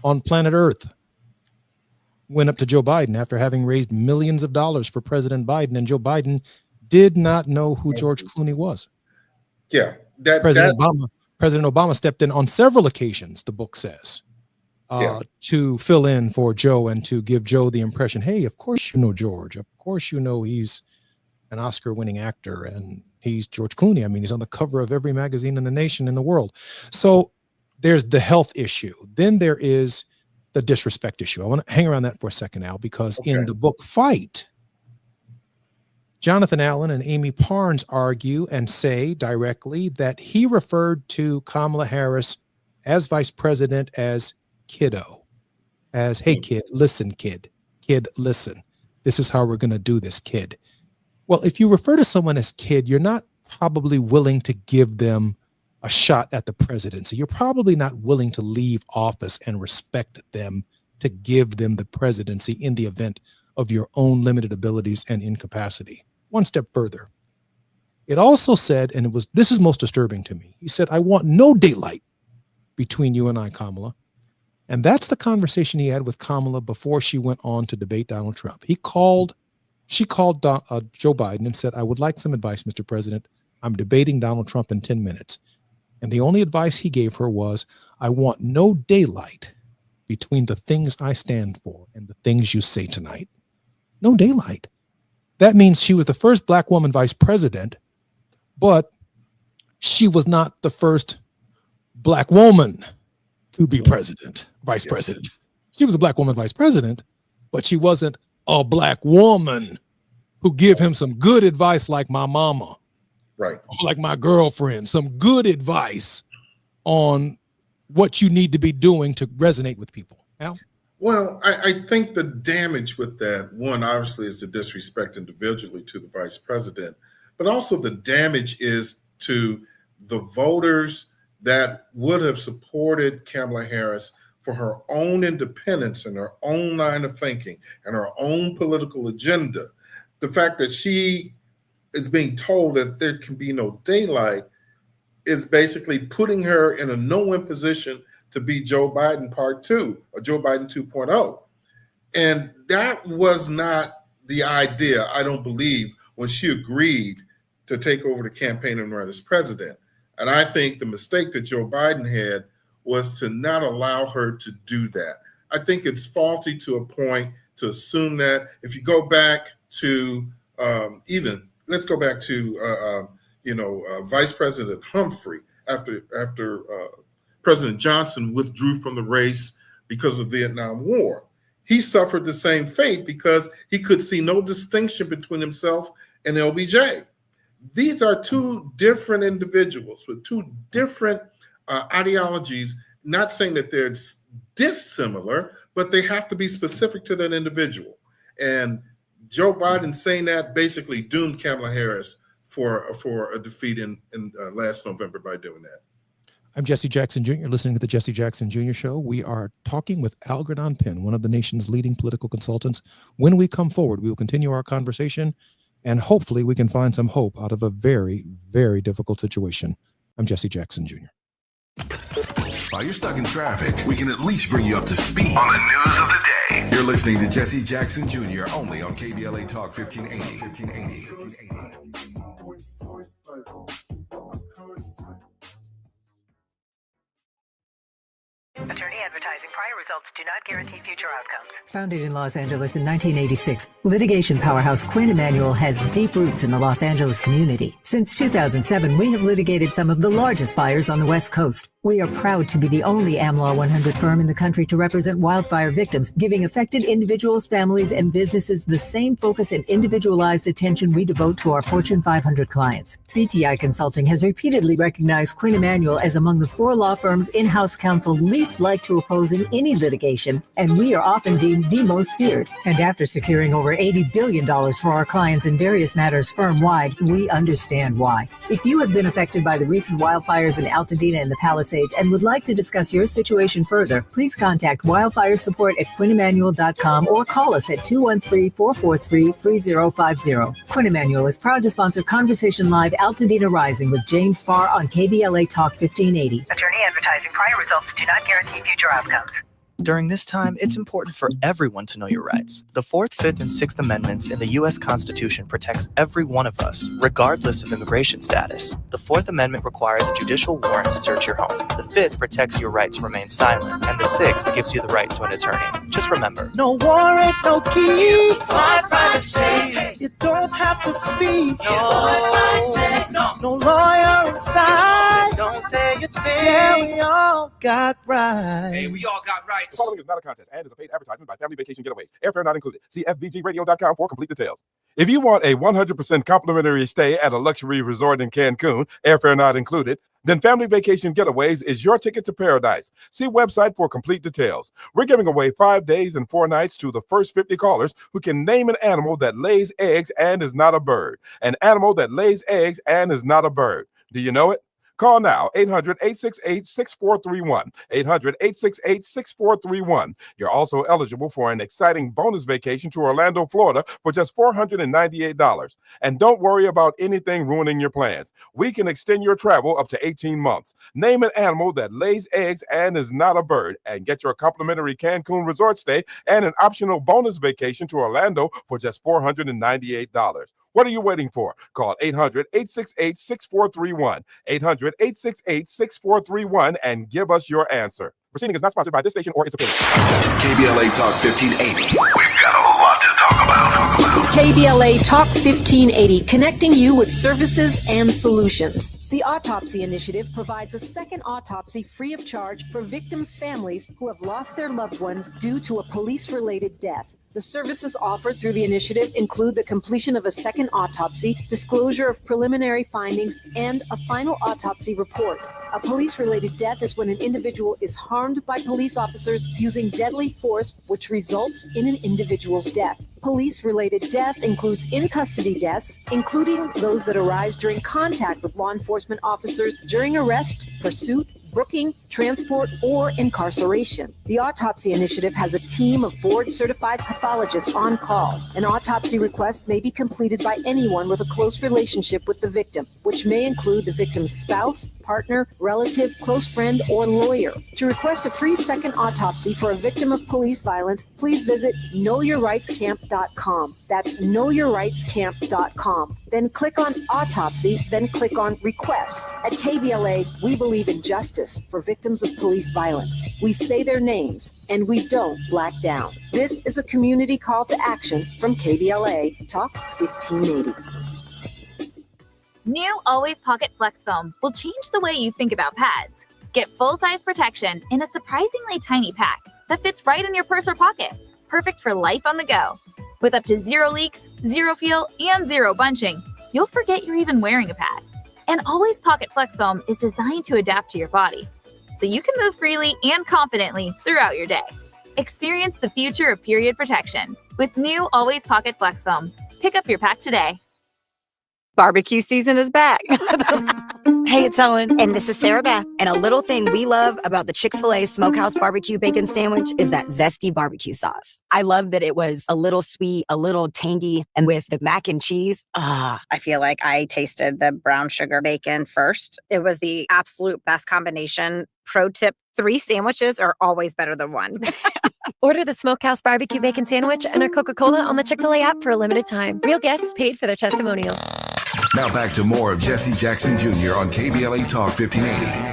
on planet Earth, went up to Joe Biden after having raised millions of dollars for President Biden, and Joe Biden did not know who George Clooney was. Yeah. President Obama stepped in on several occasions, the book says, to fill in for Joe and to give Joe the impression, hey, of course you know George. Of course you know he's an Oscar-winning actor, and he's George Clooney. I mean, he's on the cover of every magazine in the nation, in the world. So there's the health issue. Then there is the disrespect issue. I want to hang around that for a second, Al, because in the book Fight, Jonathan Allen and Amy Parnes argue and say directly that he referred to Kamala Harris as vice president as kiddo, as, hey, kid, listen, kid, listen. This is how we're going to do this, kid. Well, if you refer to someone as kid, you're not probably willing to give them a shot at the presidency. You're probably not willing to leave office and respect them to give them the presidency in the event of your own limited abilities and incapacity. One step further. It also said, and this is most disturbing to me, he said, I want no daylight between you and I, Kamala. And that's the conversation he had with Kamala before she went on to debate Donald Trump. She called Joe Biden and said, I would like some advice, Mr. President. I'm debating Donald Trump in 10 minutes. And the only advice he gave her was, I want no daylight between the things I stand for and the things you say tonight. No daylight. That means she was the first Black woman vice president, but she was not the first Black woman to be vice president. She was a Black woman vice president, but she wasn't a Black woman who give him some good advice like my mama, right? Or like my girlfriend, some good advice on what you need to be doing to resonate with people. Al? Well, I think the damage with that, one, obviously, is the disrespect individually to the vice president, but also the damage is to the voters that would have supported Kamala Harris for her own independence and her own line of thinking and her own political agenda. The fact that she is being told that there can be no daylight is basically putting her in a no-win position to be Joe Biden Part 2 or Joe Biden 2.0. And that was not the idea, I don't believe, when she agreed to take over the campaign and run as president. And I think the mistake that Joe Biden had was to not allow her to do that. I think it's faulty to a point to assume that. If you go back to let's go back to Vice President Humphrey after President Johnson withdrew from the race because of the Vietnam War. He suffered the same fate because he could see no distinction between himself and LBJ. These are two different individuals with two different ideologies, not saying that they're dissimilar, but they have to be specific to that individual. And Joe Biden saying that basically doomed Kamala Harris for a defeat in last November by doing that. I'm Jesse Jackson Jr., listening to the Jesse Jackson Jr. Show. We are talking with Algernon Penn, one of the nation's leading political consultants. When we come forward, we will continue our conversation, and hopefully we can find some hope out of a very, very difficult situation. I'm Jesse Jackson Jr. While you're stuck in traffic, we can at least bring you up to speed on the news of the day. You're listening to Jesse Jackson Jr. only on KBLA Talk 1580. Attorney advertising. Prior results do not guarantee future outcomes. Founded in Los Angeles in 1986, litigation powerhouse Quinn Emanuel has deep roots in the Los Angeles community. Since 2007, we have litigated some of the largest fires on the West Coast. We are proud to be the only AmLaw 100 firm in the country to represent wildfire victims, giving affected individuals, families, and businesses the same focus and individualized attention we devote to our Fortune 500 clients. BTI Consulting has repeatedly recognized Quinn Emanuel as among the 4 law firms in-house counsel least likely to oppose in any litigation, and we are often deemed the most feared. And after securing over $80 billion for our clients in various matters firm-wide, we understand why. If you have been affected by the recent wildfires in Altadena and the Palisades and would like to discuss your situation further, please contact wildfire support at QuinnEmanuel.com or call us at 213-443-3050. Quinn Emanuel is proud to sponsor Conversation Live Altadena Rising with James Farr on KBLA Talk 1580. Attorney advertising. Prior results do not guarantee future outcomes. During this time, it's important for everyone to know your rights. The 4th, 5th, and 6th Amendments in the U.S. Constitution protects every one of us, regardless of immigration status. The 4th Amendment requires a judicial warrant to search your home. The 5th protects your right to remain silent, and the 6th gives you the right to an attorney. Just remember, No warrant, no key, my privacy. You don't have to speak. No lawyer inside. Don't say a thing. Yeah, we all got rights. Hey, we all got rights. The following is not a contest and is a paid advertisement by Family Vacation Getaways. Airfare not included. See FVGradio.com for complete details. If you want a 100% complimentary stay at a luxury resort in Cancun, airfare not included, then Family Vacation Getaways is your ticket to paradise. See website for complete details. We're giving away 5 days and 4 nights to the first 50 callers who can name an animal that lays eggs and is not a bird. An animal that lays eggs and is not a bird. Do you know it? Call now, 800-868-6431, 800-868-6431. You're also eligible for an exciting bonus vacation to Orlando, Florida for just $498. And don't worry about anything ruining your plans. We can extend your travel up to 18 months. Name an animal that lays eggs and is not a bird, and get your complimentary Cancun resort stay and an optional bonus vacation to Orlando for just $498. What are you waiting for? Call 800-868-6431, 800-868-6431, and give us your answer. Proceeding is not sponsored by this station or its affiliates. KBLA Talk 1580. We've got a lot to talk about. KBLA Talk 1580, connecting you with services and solutions. The Autopsy Initiative provides a second autopsy free of charge for victims' families who have lost their loved ones due to a police-related death. The services offered through the initiative include the completion of a second autopsy, disclosure of preliminary findings, and a final autopsy report. A police-related death is when an individual is harmed by police officers using deadly force, which results in an individual's death. Police-related death includes in-custody deaths, including those that arise during contact with law enforcement officers during arrest, pursuit, booking, transport, or incarceration. The Autopsy Initiative has a team of board-certified pathologists on call. An autopsy request may be completed by anyone with a close relationship with the victim, which may include the victim's spouse, partner, relative, close friend, or lawyer. To request a free second autopsy for a victim of police violence, please visit knowyourrightscamp.com. That's knowyourrightscamp.com. Then click on Autopsy, then click on Request. At KBLA, we believe in justice for victims of police violence. We say their names, and we don't black down. This is a community call to action from KBLA Talk 1580. New Always Pocket Flex Foam will change the way you think about pads. Get full-size protection in a surprisingly tiny pack that fits right in your purse or pocket. Perfect for life on the go. With up to 0 leaks, 0 feel, and 0 bunching, you'll forget you're even wearing a pad. And Always Pocket Flex Foam is designed to adapt to your body, so you can move freely and confidently throughout your day. Experience the future of period protection with new Always Pocket Flex Foam. Pick up your pack today. Barbecue season is back. Hey, it's Ellen. And this is Sarah Beth. And a little thing we love about the Chick-fil-A Smokehouse Barbecue Bacon Sandwich is that zesty barbecue sauce. I love that it was a little sweet, a little tangy, and with the mac and cheese. I feel like I tasted the brown sugar bacon first. It was the absolute best combination. Pro tip, 3 sandwiches are always better than 1. Order the Smokehouse Barbecue Bacon Sandwich and a Coca-Cola on the Chick-fil-A app for a limited time. Real guests paid for their testimonials. Now back to more of Jesse Jackson Jr. on KBLA Talk 1580.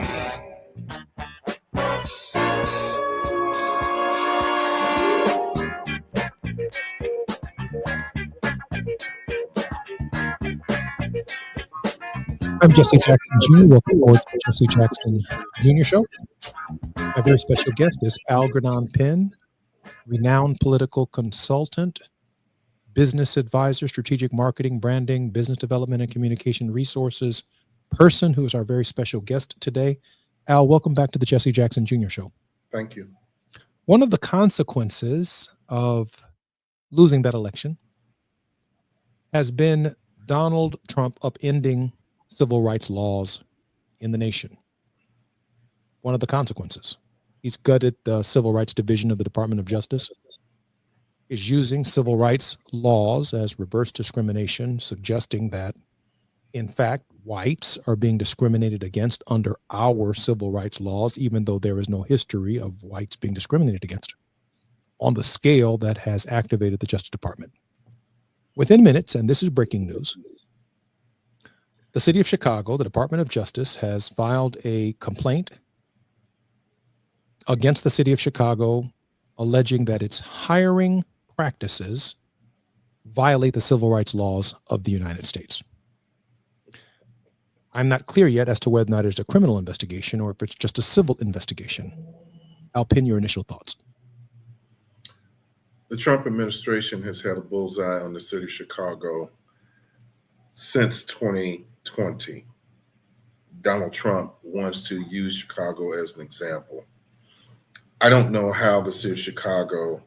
I'm Jesse Jackson Jr. Welcome forward to the Jesse Jackson Jr. Show. My very special guest is Algernon Penn, renowned political consultant, business advisor, strategic marketing, branding, business development, and communication resources person who is our very special guest today. Al, welcome back to the Jesse Jackson Jr. Show. Thank you. One of the consequences of losing that election has been Donald Trump upending civil rights laws in the nation. One of the consequences. He's gutted the Civil Rights Division of the Department of Justice, is using civil rights laws as reverse discrimination, suggesting that, in fact, whites are being discriminated against under our civil rights laws, even though there is no history of whites being discriminated against, on the scale that has activated the Justice Department. Within minutes, and this is breaking news, the city of Chicago, the Department of Justice, has filed a complaint against the city of Chicago, alleging that its hiring practices violate the civil rights laws of the United States. I'm not clear yet as to whether or not it's a criminal investigation or if it's just a civil investigation. I'll pin your initial thoughts. The Trump administration has had a bullseye on the city of Chicago since 2020. Donald Trump wants to use Chicago as an example. I don't know how the city of Chicago,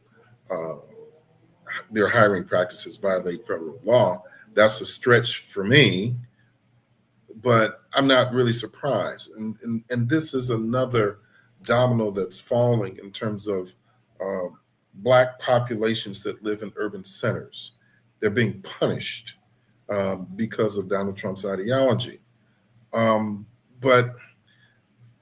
their hiring practices violate federal law. That's a stretch for me, but I'm not really surprised. And this is another domino that's falling in terms of Black populations that live in urban centers. They're being punished because of Donald Trump's ideology. But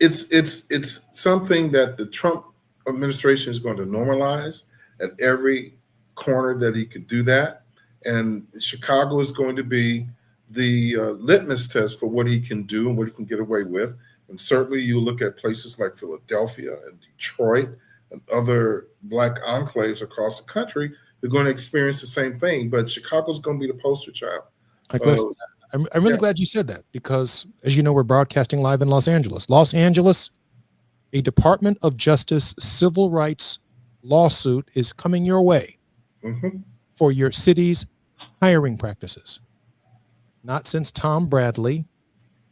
it's something that the Trump administration is going to normalize at every corner that he could do that. And Chicago is going to be the litmus test for what he can do and what he can get away with. And certainly you look at places like Philadelphia and Detroit and other Black enclaves across the country, they're going to experience the same thing. But Chicago's going to be the poster child. I'm really glad you said that because, as you know, we're broadcasting live in Los Angeles. Los Angeles, a Department of Justice civil rights lawsuit is coming your way for your city's hiring practices. Not since Tom Bradley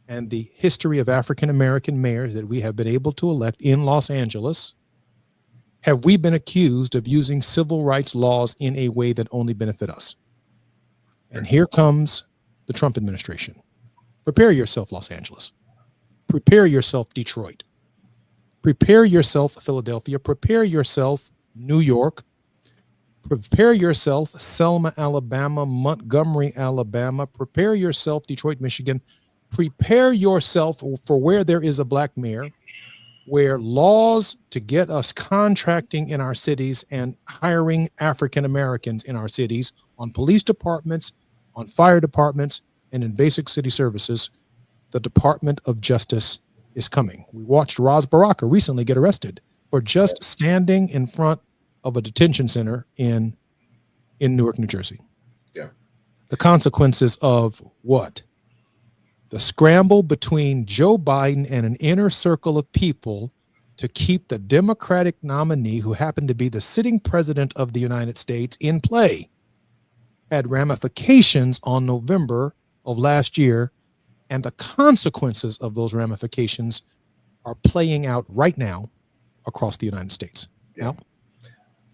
and the history of African-American mayors that we have been able to elect in Los Angeles have we been accused of using civil rights laws in a way that only benefit us. And here comes the Trump administration. Prepare yourself, Los Angeles. Prepare yourself, Detroit. Prepare yourself, Philadelphia. Prepare yourself, New York. Prepare yourself, Selma, Alabama, Montgomery, Alabama. Prepare yourself, Detroit, Michigan. Prepare yourself for where there is a Black mayor, where laws to get us contracting in our cities and hiring African Americans in our cities on police departments, on fire departments, and in basic city services, the Department of Justice is coming. We watched Ras Baraka recently get arrested for just standing in front of a detention center in Newark, New Jersey. Yeah. The consequences of what? The scramble between Joe Biden and an inner circle of people to keep the Democratic nominee, who happened to be the sitting president of the United States, in play, had ramifications on November of last year, and the consequences of those ramifications are playing out right now across the United States. Yeah.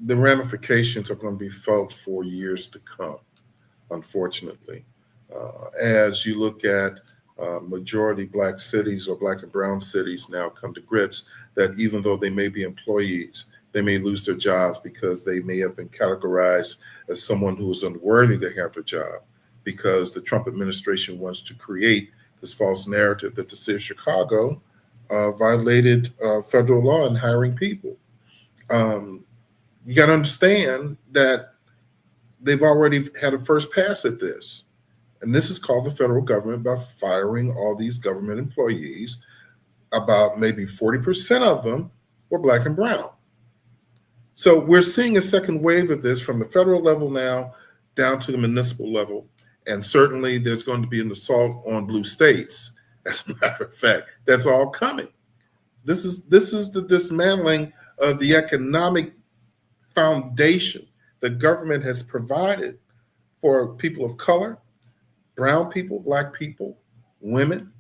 The ramifications are going to be felt for years to come, unfortunately. as you look at majority Black cities or Black and brown cities now come to grips that even though they may be employees, they may lose their jobs because they may have been categorized as someone who is unworthy to have their job, because the Trump administration wants to create this false narrative that the city of Chicago violated federal law in hiring people. You got to understand that they've already had a first pass at this. And this is called the federal government by firing all these government employees. About maybe 40% of them were Black and brown. So we're seeing a second wave of this from the federal level now down to the municipal level. And certainly there's going to be an assault on blue states. As a matter of fact, that's all coming. This is the dismantling of the economic foundation the government has provided for people of color, brown people, Black people, women.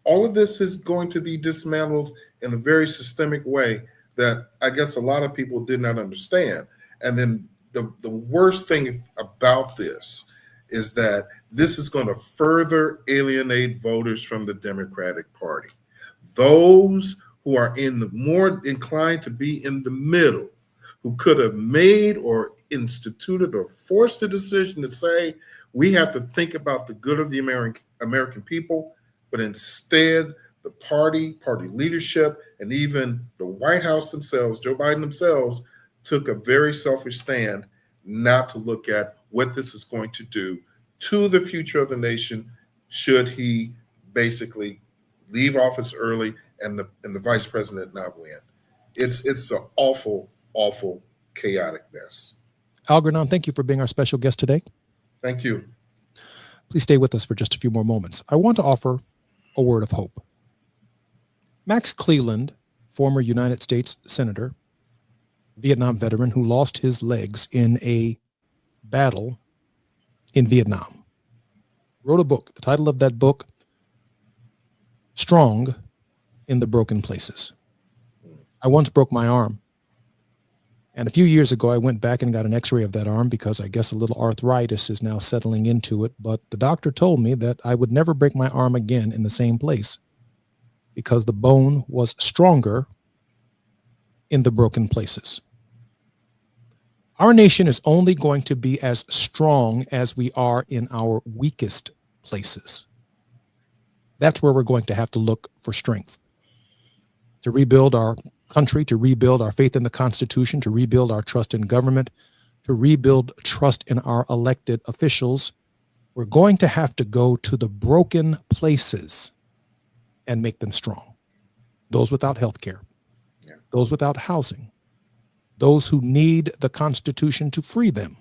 All of this is going to be dismantled in a very systemic way that I guess a lot of people did not understand. And then the worst thing about this is that this is going to further alienate voters from the Democratic Party. Those who are more inclined to be in the middle, who could have made or instituted or forced a decision to say, we have to think about the good of the American people, but instead the party leadership, and even the White House themselves, Joe Biden themselves, took a very selfish stand not to look at what this is going to do to the future of the nation should he basically leave office early and the vice president not win. It's an awful, awful, chaotic mess. Algernon, thank you for being our special guest today. Thank you. Please stay with us for just a few more moments. I want to offer a word of hope. Max Cleland, former United States Senator, Vietnam veteran who lost his legs in a battle in Vietnam, wrote a book. The title of that book, Strong in the Broken Places. I once broke my arm. And a few years ago, I went back and got an x-ray of that arm because I guess a little arthritis is now settling into it. But the doctor told me that I would never break my arm again in the same place because the bone was stronger in the broken places. Our nation is only going to be as strong as we are in our weakest places. That's where we're going to have to look for strength. To rebuild our country, to rebuild our faith in the Constitution, to rebuild our trust in government, to rebuild trust in our elected officials, we're going to have to go to the broken places and make them strong. Those without health care, those without housing, those who need the Constitution to free them,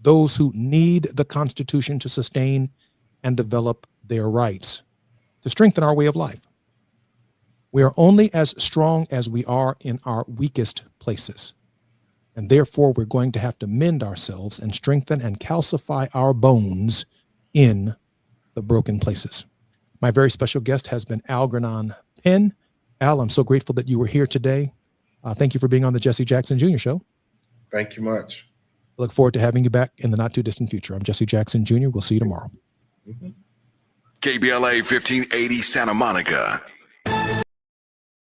those who need the Constitution to sustain and develop their rights, to strengthen our way of life. We are only as strong as we are in our weakest places. And therefore, we're going to have to mend ourselves and strengthen and calcify our bones in the broken places. My very special guest has been Algernon Penn. Al, I'm so grateful that you were here today. Thank you for being on the Jesse Jackson Jr. Show. Thank you much. I look forward to having you back in the not too distant future. I'm Jesse Jackson Jr. We'll see you tomorrow. KBLA 1580 Santa Monica.